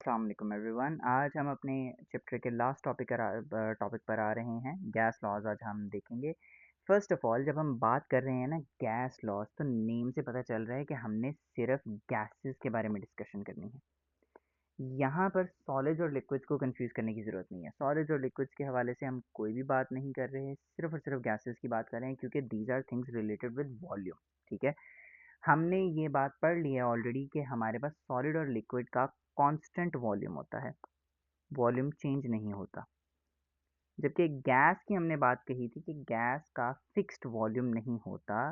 अस्सलाम वालेकुम एवरीवन। आज हम अपने चैप्टर के लास्ट टॉपिक पर आ रहे हैं। गैस लॉज आज हम देखेंगे। फर्स्ट ऑफ ऑल, जब हम बात कर रहे हैं ना गैस लॉज, तो नेम से पता चल रहा है कि हमने सिर्फ गैसेस के बारे में डिस्कशन करनी है। यहाँ पर सॉलिड और लिक्विड्स को कंफ्यूज करने की ज़रूरत नहीं है। सॉलिड और लिक्विड्स के हवाले से हम कोई भी बात नहीं कर रहे हैं, सिर्फ और सिर्फ गैसेस की बात कर रहे हैं, क्योंकि these are things related with volume. ठीक है, हमने ये बात पढ़ ली है ऑलरेडी कि हमारे पास सॉलिड और लिक्विड का कांस्टेंट वॉल्यूम होता है, वॉल्यूम चेंज नहीं होता। जबकि गैस की हमने बात कही थी कि गैस का फिक्स्ड वॉल्यूम नहीं होता,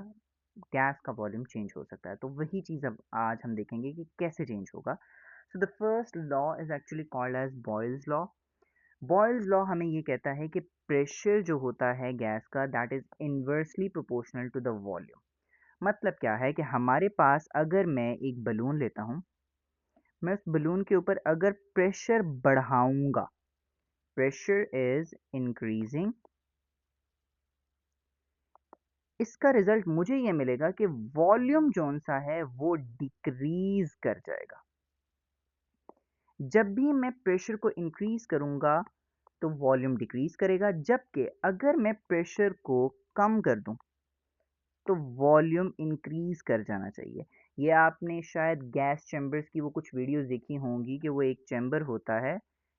गैस का वॉल्यूम चेंज हो सकता है। तो वही चीज़ अब आज हम देखेंगे कि कैसे चेंज होगा। So the first law is actually called as Boyle's law. Boyle's law हमें ये कहता है कि प्रेशर जो होता है गैस का, that is inversely proportional to the volume. मतलब क्या है कि हमारे पास अगर मैं एक बलून लेता हूँ, मैं उस बलून के ऊपर अगर प्रेशर बढ़ाऊंगा, प्रेशर इज इंक्रीजिंग, इसका रिजल्ट मुझे ये मिलेगा कि वॉल्यूम जोन सा है वो डिक्रीज कर जाएगा। जब भी मैं प्रेशर को इंक्रीज करूंगा तो वॉल्यूम डिक्रीज करेगा, जबकि अगर मैं प्रेशर को कम कर दूं तो वॉल्यूम इंक्रीज कर जाना चाहिए। ये आपने शायद गैस चैम्बर्स की वो कुछ वीडियोस देखी होंगी कि वो एक चैम्बर होता है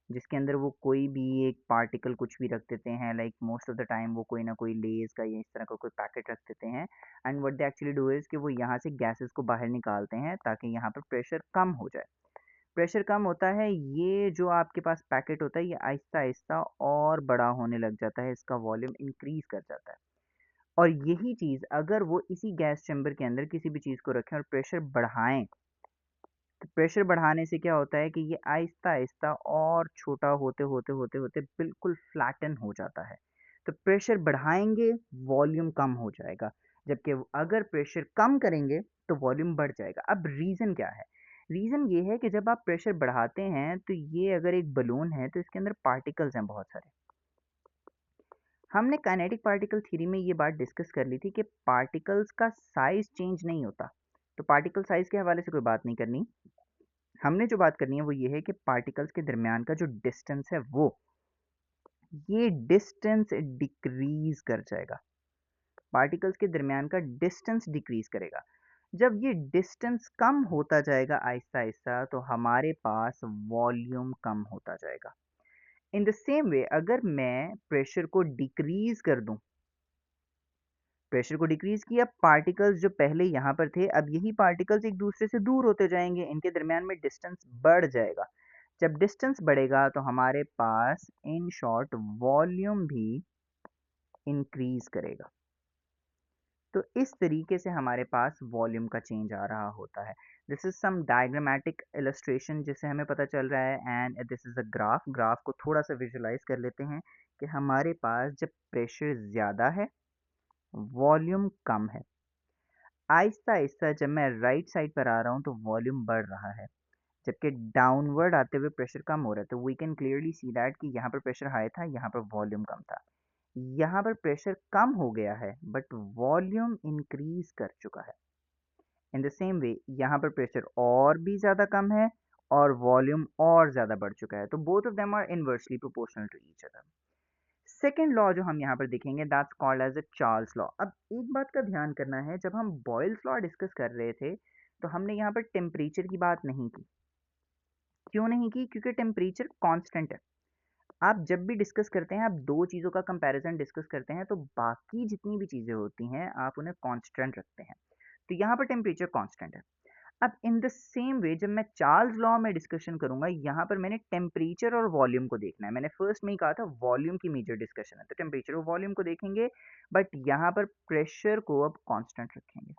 जिसके अंदर वो कोई भी एक पार्टिकल कुछ भी रख देते हैं, like most of the time वो कोई ना कोई लेज का या इस तरह का कोई पैकेट रख देते हैं। And what they actually do is कि वो यहाँ से गैसेस को बाहर निकालते हैं ताकि यहाँ पर प्रेशर कम हो जाए। प्रेशर कम होता है, ये जो आपके पास पैकेट होता है ये आहिस्ता आहिस्ता और बड़ा होने लग जाता है, इसका वॉल्यूम इंक्रीज कर जाता है। और यही चीज़ अगर वो इसी गैस चैम्बर के अंदर किसी भी चीज़ को रखें और प्रेशर बढ़ाएँ, तो प्रेशर बढ़ाने से क्या होता है कि ये आहिस्ता-आहिस्ता और छोटा होते बिल्कुल फ्लैटन हो जाता है। तो प्रेशर बढ़ाएँगे, वॉल्यूम कम हो जाएगा, जबकि अगर प्रेशर कम करेंगे, तो वॉल्यूम बढ़ जाएगा। अब रीज़न क्या है? रीज़न ये है कि जब आप प्रेशर बढ़ाते हैं, तो ये अगर एक बलून है, तो इसके अंदर पार्टिकल्स हैं बहुत सारे। हमने काइनेटिक पार्टिकल थ्योरी में ये बात डिस्कस कर ली थी कि पार्टिकल्स का साइज चेंज नहीं होता, तो पार्टिकल साइज के हवाले से कोई बात नहीं करनी। हमने जो बात करनी है वो ये है कि पार्टिकल्स के दरमियान का जो डिस्टेंस है वो, ये डिस्टेंस डिक्रीज कर जाएगा। पार्टिकल्स के दरमियान का डिस्टेंस डिक्रीज करेगा। जब ये डिस्टेंस कम होता जाएगा आहिस्ता आहिस्ता, तो हमारे पास वॉल्यूम कम होता जाएगा। इन द सेम वे, अगर मैं प्रेशर को डिक्रीज कर दूं, प्रेशर को डिक्रीज किया, पार्टिकल्स जो पहले यहाँ पर थे, अब यही पार्टिकल्स एक दूसरे से दूर होते जाएंगे, इनके दरमियान में डिस्टेंस बढ़ जाएगा। जब डिस्टेंस बढ़ेगा तो हमारे पास इन शॉर्ट वॉल्यूम भी इंक्रीज करेगा। तो इस तरीके से हमारे पास वॉल्यूम का चेंज आ रहा होता है। This is some diagrammatic illustration जिससे हमें पता चल रहा है, and this is a graph. Graph को थोड़ा सा विजुलाइज कर लेते हैं कि हमारे पास जब प्रेशर ज़्यादा है, वॉल्यूम कम है। आहिस्ता आहिस्ता जब मैं राइट साइड पर आ रहा हूँ तो वॉल्यूम बढ़ रहा है, जबकि डाउनवर्ड आते हुए प्रेशर कम हो रहा है। तो we can clearly see that कि यहाँ पर प्रेशर हाई था, यहाँ पर वॉल्यूम कम था। यहाँ पर प्रेशर कम हो गया है बट वॉल्यूम इंक्रीज कर चुका है। इन द सेम वे यहाँ पर प्रेशर और भी ज़्यादा कम है और वॉल्यूम और ज़्यादा बढ़ चुका है। तो both of them are inversely proportional to each other. Second law जो हम यहाँ पर देखेंगे, that's called as a Charles law. अब एक बात का ध्यान करना है, जब हम बॉयल्स लॉ डिस्कस कर रहे थे तो हमने यहाँ पर टेम्परेचर की बात नहीं की। क्यों नहीं की? क्योंकि टेम्परेचर कांस्टेंट है। आप जब भी डिस्कस करते हैं, आप दो चीज़ों का कंपैरिजन डिस्कस करते हैं, तो बाकी जितनी भी चीज़ें होती हैं आप उन्हें कांस्टेंट रखते हैं। तो यहाँ पर टेम्परेचर कांस्टेंट है। अब इन द सेम वे जब मैं चार्ल्स लॉ में डिस्कशन करूंगा, यहाँ पर मैंने टेम्परेचर और वॉल्यूम को देखना है। मैंने फर्स्ट में ही कहा था वॉल्यूम की मेजर डिस्कशन है, तो टेम्परेचर और वॉल्यूम को देखेंगे, बट यहाँ पर प्रेशर को अब कांस्टेंट रखेंगे।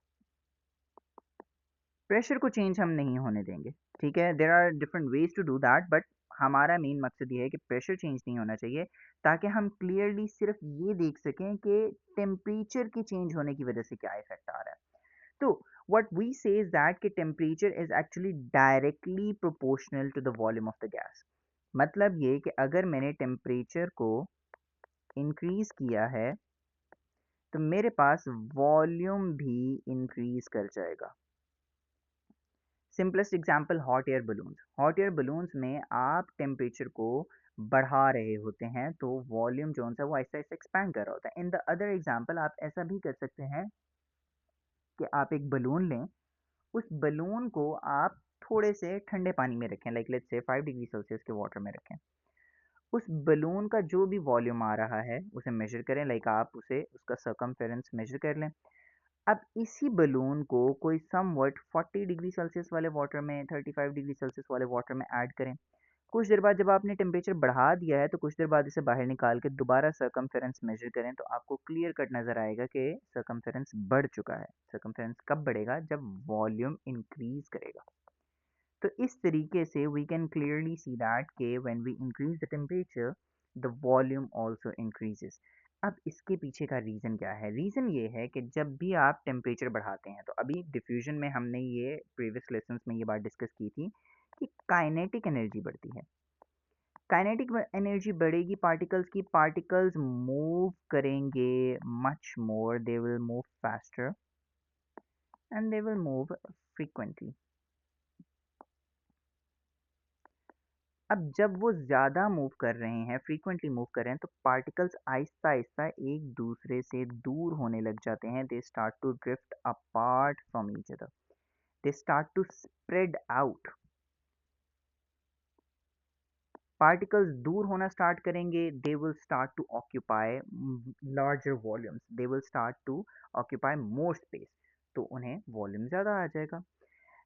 प्रेशर को चेंज हम नहीं होने देंगे। ठीक है, there are different ways to do that, but हमारा मेन मकसद ये है कि प्रेशर चेंज नहीं होना चाहिए, ताकि हम क्लियरली सिर्फ ये देख सकें कि टेम्परेचर के चेंज होने की वजह से क्या इफेक्ट आ रहा है। तो what we say is that कि temperature is actually directly proportional to the volume of the gas। मतलब ये कि अगर मैंने टेम्परेचर को इंक्रीज किया है तो मेरे पास वॉल्यूम भी इंक्रीज कर जाएगा। Simplest example hot air balloons. Hot air balloons में आप टेम्परेचर को बढ़ा रहे होते हैं तो वॉल्यूम जो है वो ऐसा ऐसा एक्सपैंड कर रहा होता है। इन द अदर एग्जांपल आप ऐसा भी कर सकते हैं कि आप एक बलून लें, उस बलून को आप थोड़े से ठंडे पानी में रखें, like let's say 5 degree Celsius के वाटर में रखें। उस बलून का जो भी वॉल्यूम आ रहा है उसे मेजर करें, लाइक आप उसे उसका सर्कमफेरेंस मेजर कर लें। अब इसी बलून को कोई समवट 40 डिग्री सेल्सियस वाले वाटर में, 35 डिग्री सेल्सियस वाले वाटर में ऐड करें। कुछ देर बाद जब आपने टेम्परेचर बढ़ा दिया है तो कुछ देर बाद इसे बाहर निकाल के दोबारा सर्कमफेरेंस मेजर करें तो आपको क्लियर कट नज़र आएगा कि सर्कमफेरेंस बढ़ चुका है। सर्कमफेरेंस कब बढ़ेगा? जब वॉल्यूम इंक्रीज करेगा। तो इस तरीके से we can clearly see that के when we increase the temperature the volume also increases. अब इसके पीछे का रीज़न क्या है? रीज़न ये है कि जब भी आप टेम्परेचर बढ़ाते हैं, तो अभी डिफ्यूजन में हमने ये प्रीवियस लेसन्स में ये बात डिस्कस की थी कि काइनेटिक एनर्जी बढ़ती है। काइनेटिक एनर्जी बढ़ेगी पार्टिकल्स की, पार्टिकल्स मूव करेंगे much more, they will move faster and they will move frequently. अब जब वो ज़्यादा मूव कर रहे हैं, फ्रीक्वेंटली मूव कर रहे हैं, तो पार्टिकल्स आहिस्ता-आहिस्ता एक दूसरे से दूर होने लग जाते हैं। They start to drift apart from each other. They start to spread out. Particles दूर होना स्टार्ट करेंगे, they will start to occupy larger volumes, they will start to occupy more space, तो उन्हें वॉल्यूम ज़्यादा आ जाएगा।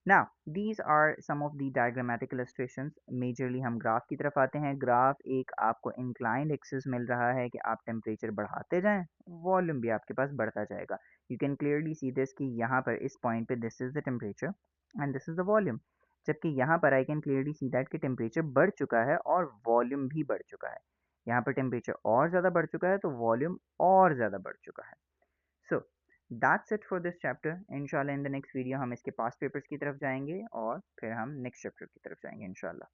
Now, these are some of the diagrammatic illustrations. Majorly हम graph की तरफ आते हैं। ग्राफ एक आपको inclined एक्सिस मिल रहा है कि आप टेम्परेचर बढ़ाते जाएं, वॉल्यूम भी आपके पास बढ़ता जाएगा। You can clearly see this कि यहाँ पर इस पॉइंट पे this is the temperature and this is the volume, जबकि यहाँ पर I can clearly see that कि टेम्परेचर बढ़ चुका है और वॉल्यूम भी बढ़ चुका है। यहाँ पर टेम्परेचर और ज़्यादा बढ़ चुका है तो वॉल्यूम और ज़्यादा बढ़ चुका है। So that's it for this chapter. इंशाल्लाह इन द नेक्स्ट वीडियो हम इसके पास्ट पेपर्स की तरफ जाएंगे और फिर हम नेक्स्ट चैप्टर की तरफ जाएंगे इंशाल्लाह।